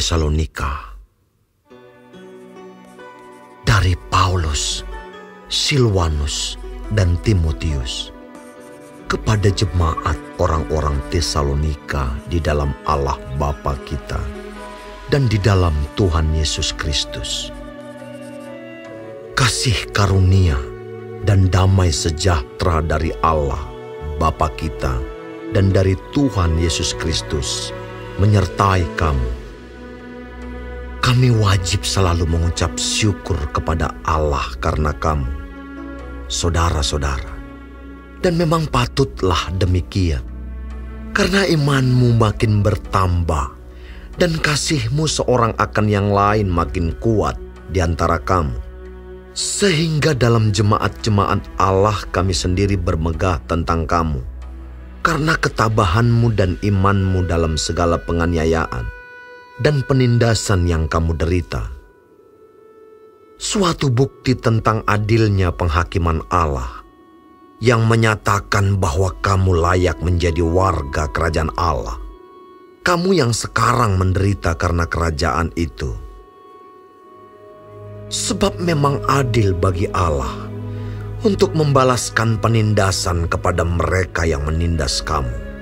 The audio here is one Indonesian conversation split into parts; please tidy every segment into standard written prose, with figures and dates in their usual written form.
Tesalonika. Dari Paulus, Silwanus, dan Timotius, kepada jemaat orang-orang Tesalonika di dalam Allah Bapa kita dan di dalam Tuhan Yesus Kristus. Kasih karunia dan damai sejahtera dari Allah Bapa kita dan dari Tuhan Yesus Kristus menyertai kamu. Kami wajib selalu mengucap syukur kepada Allah karena kamu, saudara-saudara. Dan memang patutlah demikian, karena imanmu makin bertambah dan kasihmu seorang akan yang lain makin kuat di antara kamu. Sehingga dalam jemaat-jemaat Allah kami sendiri bermegah tentang kamu, karena ketabahanmu dan imanmu dalam segala penganiayaan dan penindasan yang kamu derita. Suatu bukti tentang adilnya penghakiman Allah yang menyatakan bahwa kamu layak menjadi warga kerajaan Allah. Kamu yang sekarang menderita karena kerajaan itu. Sebab memang adil bagi Allah untuk membalaskan penindasan kepada mereka yang menindas kamu,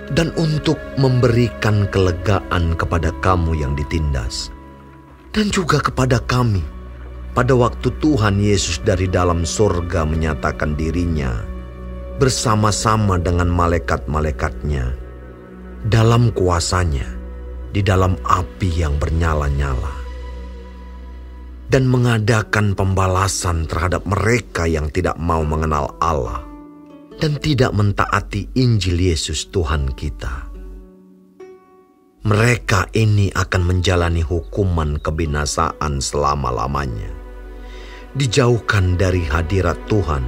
dan untuk memberikan kelegaan kepada kamu yang ditindas, dan juga kepada kami pada waktu Tuhan Yesus dari dalam surga menyatakan dirinya bersama-sama dengan malaikat-malaikatnya dalam kuasanya di dalam api yang bernyala-nyala, dan mengadakan pembalasan terhadap mereka yang tidak mau mengenal Allah dan tidak mentaati Injil Yesus Tuhan kita. Mereka ini akan menjalani hukuman kebinasaan selama-lamanya, dijauhkan dari hadirat Tuhan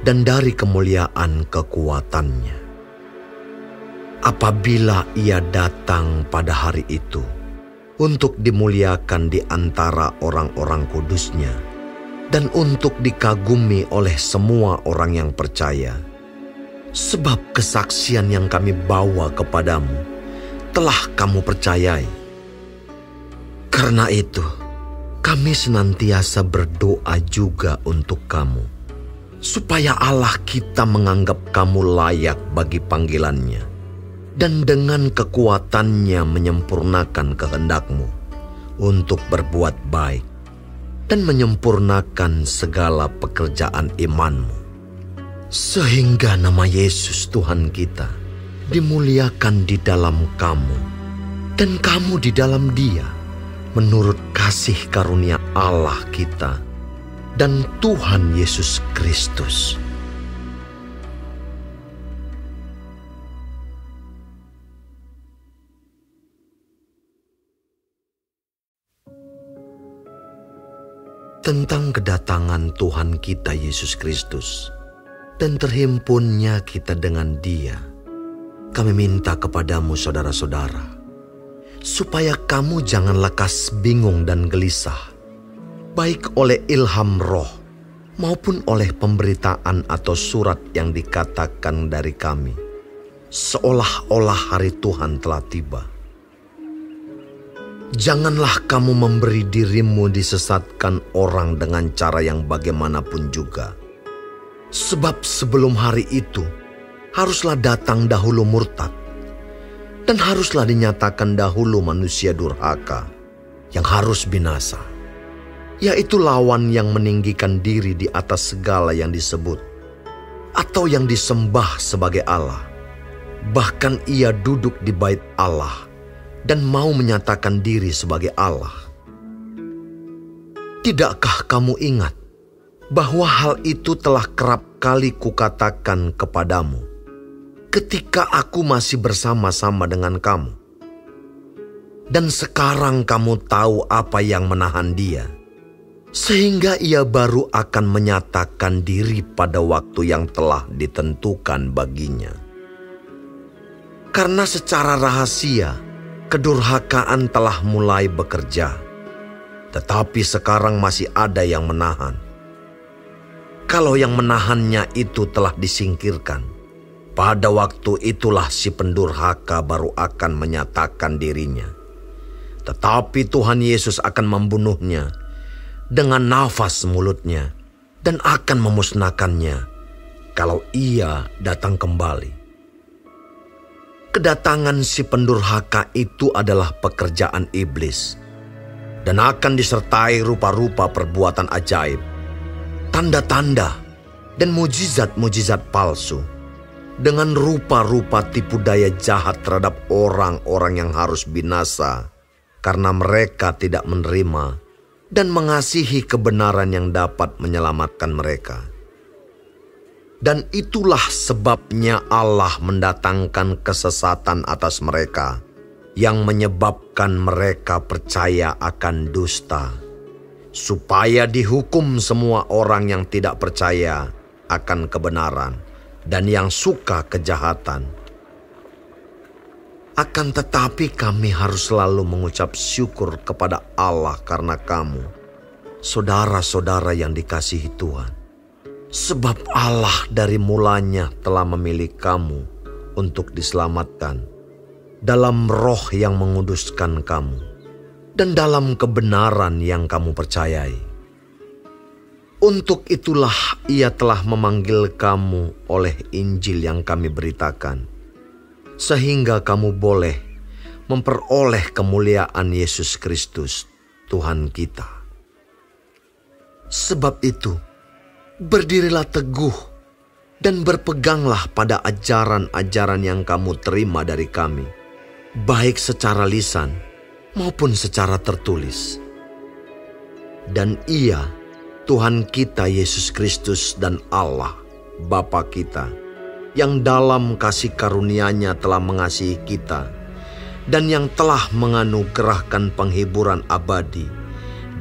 dan dari kemuliaan kekuatannya. Apabila Ia datang pada hari itu untuk dimuliakan di antara orang-orang kudusnya dan untuk dikagumi oleh semua orang yang percaya. Sebab kesaksian yang kami bawa kepadamu telah kamu percayai. Karena itu, kami senantiasa berdoa juga untuk kamu, supaya Allah kita menganggap kamu layak bagi panggilannya, dan dengan kekuatannya menyempurnakan kehendakmu untuk berbuat baik dan menyempurnakan segala pekerjaan imanmu, sehingga nama Yesus Tuhan kita dimuliakan di dalam kamu dan kamu di dalam Dia, menurut kasih karunia Allah kita dan Tuhan Yesus Kristus. Tentang kedatangan Tuhan kita Yesus Kristus dan terhimpunnya kita dengan Dia, kami minta kepadamu saudara-saudara, supaya kamu jangan lekas bingung dan gelisah, baik oleh ilham roh maupun oleh pemberitaan atau surat yang dikatakan dari kami, seolah-olah hari Tuhan telah tiba. Janganlah kamu memberi dirimu disesatkan orang dengan cara yang bagaimanapun juga. Sebab sebelum hari itu, haruslah datang dahulu murtad, dan haruslah dinyatakan dahulu manusia durhaka yang harus binasa, yaitu lawan yang meninggikan diri di atas segala yang disebut atau yang disembah sebagai Allah. Bahkan ia duduk di bait Allah dan mau menyatakan diri sebagai Allah. Tidakkah kamu ingat bahwa hal itu telah kerap kali kukatakan kepadamu ketika aku masih bersama-sama dengan kamu? Dan sekarang kamu tahu apa yang menahan dia, sehingga ia baru akan menyatakan diri pada waktu yang telah ditentukan baginya. Karena secara rahasia kedurhakaan telah mulai bekerja, tetapi sekarang masih ada yang menahan. Kalau yang menahannya itu telah disingkirkan, pada waktu itulah si pendurhaka baru akan menyatakan dirinya, Tetapi Tuhan Yesus akan membunuhnya dengan nafas mulutnya dan akan memusnahkannya kalau ia datang kembali. Kedatangan si pendurhaka itu adalah pekerjaan iblis dan akan disertai rupa-rupa perbuatan ajaib, tanda-tanda, dan mujizat-mujizat palsu dengan rupa-rupa tipu daya jahat terhadap orang-orang yang harus binasa karena mereka tidak menerima dan mengasihi kebenaran yang dapat menyelamatkan mereka. Dan itulah sebabnya Allah mendatangkan kesesatan atas mereka yang menyebabkan mereka percaya akan dusta, supaya dihukum semua orang yang tidak percaya akan kebenaran dan yang suka kejahatan. Akan tetapi kami harus selalu mengucap syukur kepada Allah karena kamu, saudara-saudara yang dikasihi Tuhan. Sebab Allah dari mulanya telah memilih kamu untuk diselamatkan dalam roh yang menguduskan kamu dan dalam kebenaran yang kamu percayai. Untuk itulah Ia telah memanggil kamu oleh Injil yang kami beritakan, sehingga kamu boleh memperoleh kemuliaan Yesus Kristus, Tuhan kita. Sebab itu, berdirilah teguh dan berpeganglah pada ajaran-ajaran yang kamu terima dari kami, baik secara lisan maupun secara tertulis. Dan Ia, Tuhan kita Yesus Kristus dan Allah, Bapa kita, yang dalam kasih karunia-Nya telah mengasihi kita dan yang telah menganugerahkan penghiburan abadi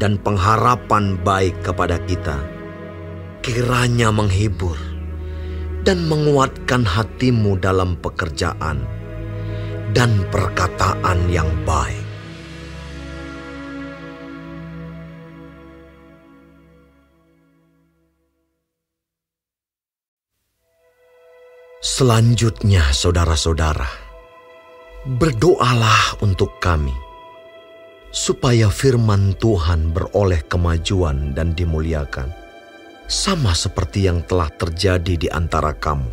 dan pengharapan baik kepada kita, kiranya menghibur dan menguatkan hatimu dalam pekerjaan dan perkataan yang baik. Selanjutnya, saudara-saudara, berdoalah untuk kami, supaya firman Tuhan beroleh kemajuan dan dimuliakan, sama seperti yang telah terjadi di antara kamu,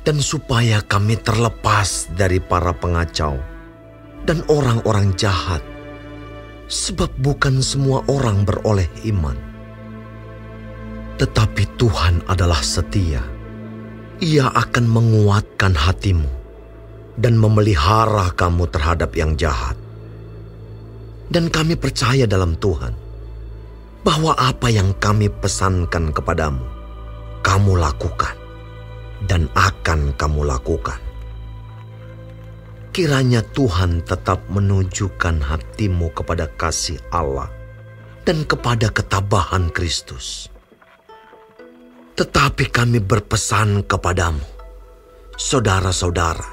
dan supaya kami terlepas dari para pengacau dan orang-orang jahat, sebab bukan semua orang beroleh iman. Tetapi Tuhan adalah setia. Ia akan menguatkan hatimu dan memelihara kamu terhadap yang jahat. Dan kami percaya dalam Tuhan, bahwa apa yang kami pesankan kepadamu, kamu lakukan dan akan kamu lakukan. Kiranya Tuhan tetap menunjukkan hatimu kepada kasih Allah dan kepada ketabahan Kristus. Tetapi kami berpesan kepadamu, saudara-saudara,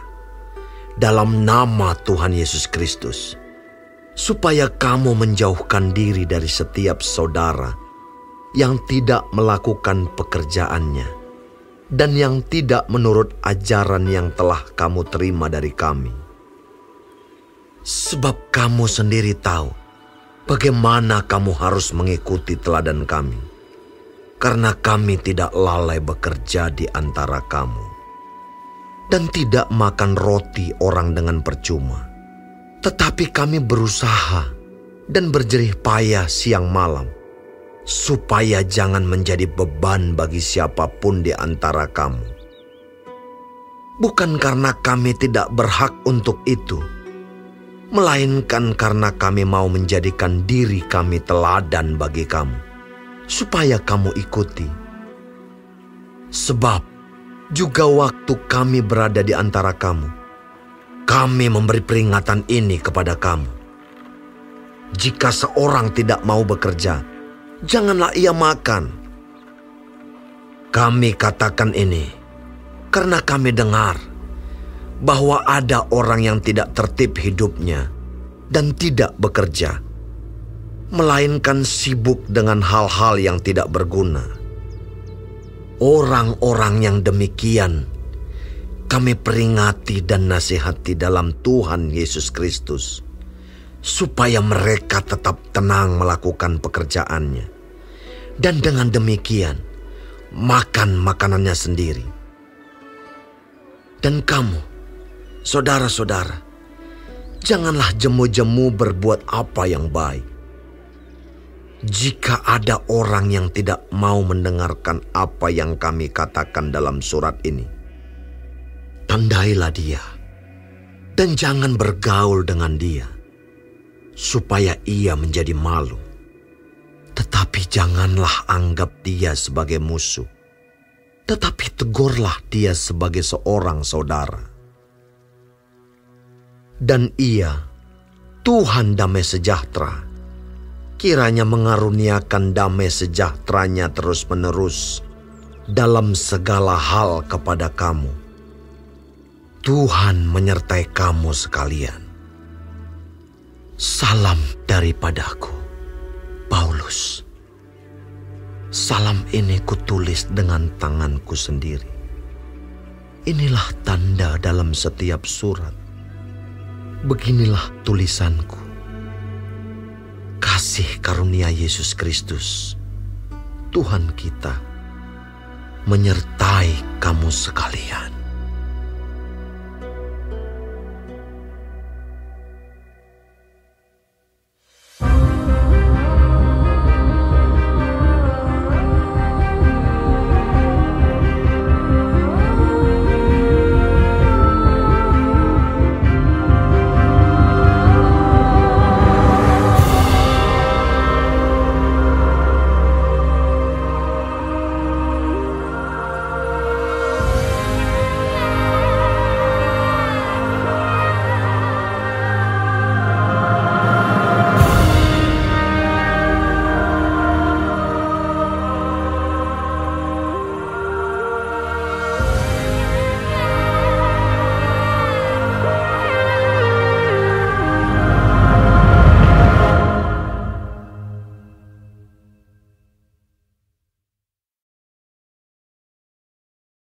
dalam nama Tuhan Yesus Kristus, supaya kamu menjauhkan diri dari setiap saudara yang tidak melakukan pekerjaannya dan yang tidak menurut ajaran yang telah kamu terima dari kami. Sebab kamu sendiri tahu bagaimana kamu harus mengikuti teladan kami, karena kami tidak lalai bekerja di antara kamu dan tidak makan roti orang dengan percuma. Tetapi kami berusaha dan berjerih payah siang malam, supaya jangan menjadi beban bagi siapapun di antara kamu. Bukan karena kami tidak berhak untuk itu, melainkan karena kami mau menjadikan diri kami teladan bagi kamu, supaya kamu ikuti. Sebab juga waktu kami berada di antara kamu, kami memberi peringatan ini kepada kamu. Jika seorang tidak mau bekerja, janganlah ia makan. Kami katakan ini karena kami dengar bahwa ada orang yang tidak tertib hidupnya dan tidak bekerja, melainkan sibuk dengan hal-hal yang tidak berguna. Orang-orang yang demikian kami peringati dan nasihati dalam Tuhan Yesus Kristus, supaya mereka tetap tenang melakukan pekerjaannya, dan dengan demikian makan makanannya sendiri. Dan kamu, saudara-saudara, janganlah jemu-jemu berbuat apa yang baik. Jika ada orang yang tidak mau mendengarkan apa yang kami katakan dalam surat ini, tandailah dia dan jangan bergaul dengan dia, supaya ia menjadi malu. Tetapi janganlah anggap dia sebagai musuh, tetapi tegurlah dia sebagai seorang saudara. Dan ia, Tuhan damai sejahtera, kiranya mengaruniakan damai sejahteranya terus-menerus dalam segala hal kepada kamu. Tuhan menyertai kamu sekalian. Salam daripadaku, Paulus. Salam ini kutulis dengan tanganku sendiri. Inilah tanda dalam setiap surat. Beginilah tulisanku. Kasih karunia Yesus Kristus, Tuhan kita, menyertai kamu sekalian.